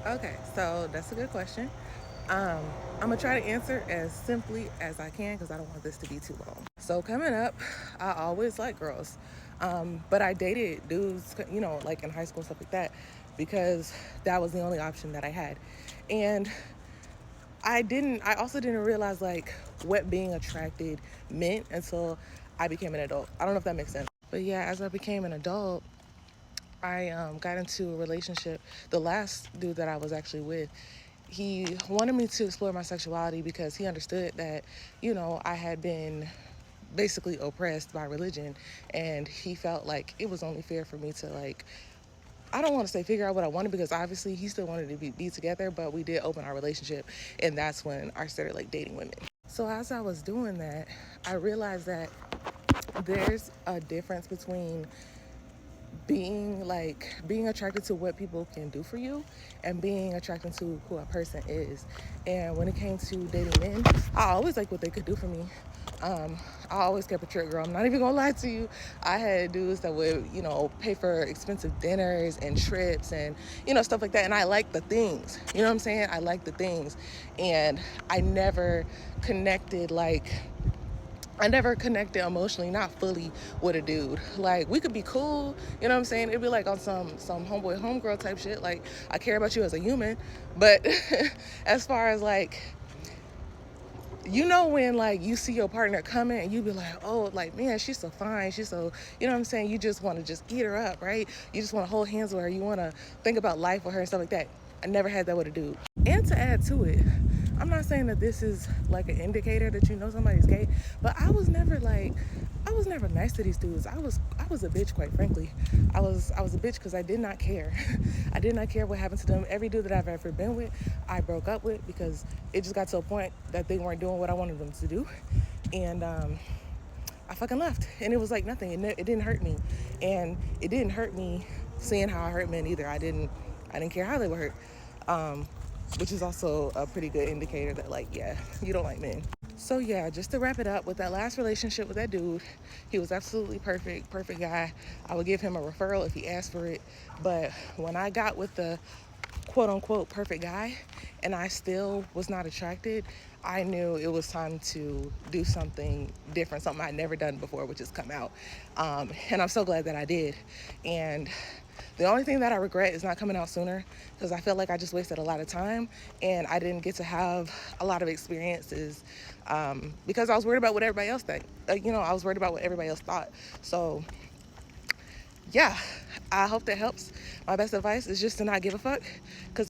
Okay, so that's a good question. I'm gonna try to answer as simply as I can because I don't want this to be too long. So coming up, I always liked girls, but I dated dudes, like in high school and stuff like that, because that was the only option that I had, and I also didn't realize like what being attracted meant until I became an adult. I don't know if that makes sense, but yeah, as I became an adult, I got into a relationship. The last dude that I was actually with, he wanted me to explore my sexuality because he understood that, I had been basically oppressed by religion, and he felt like it was only fair for me to like, I don't want to say figure out what I wanted because obviously he still wanted to be together, but we did open our relationship, and that's when I started like dating women. So as I was doing that, I realized that there's a difference between being attracted to what people can do for you and being attracted to who a person is. And when it came to dating men, I always liked what they could do for me. um, I always kept a trick, girl. I'm not even gonna lie to you. I had dudes that would, pay for expensive dinners and trips and, stuff like that. And I like the things, you know what I'm saying? I like the things. And I never connected like I never connected emotionally, not fully, with a dude. Like we could be cool, you know what I'm saying? It'd be like on some homeboy homegirl type shit. Like I care about you as a human, but as far as like, when like you see your partner coming and you be like, oh, like man, she's so fine, she's so, you know what I'm saying? You just want to just eat her up, right? You just want to hold hands with her. You want to think about life with her and stuff like that. I never had that with a dude. And to add to it, I'm not saying that this is like an indicator that you know somebody's gay, but I was never nice to these dudes. I was a bitch, quite frankly. I was a bitch because I did not care. I did not care what happened to them. Every dude that I've ever been with, I broke up with because it just got to a point that they weren't doing what I wanted them to do, and I fucking left, and it was like nothing. It didn't hurt me, and it didn't hurt me seeing how I hurt men either. I didn't care how they were hurt, which is also a pretty good indicator that like, yeah, you don't like men. So yeah, just to wrap it up, with that last relationship with that dude, he was absolutely perfect guy. I would give him a referral if he asked for it. But when I got with the quote unquote perfect guy and I still was not attracted, I knew it was time to do something different, something I'd never done before, which is come out. And I'm so glad that I did. And the only thing that I regret is not coming out sooner because I felt like I just wasted a lot of time and I didn't get to have a lot of experiences, because I was worried about what everybody else think. I was worried about what everybody else thought. So yeah, I hope that helps. My best advice is just to not give a fuck because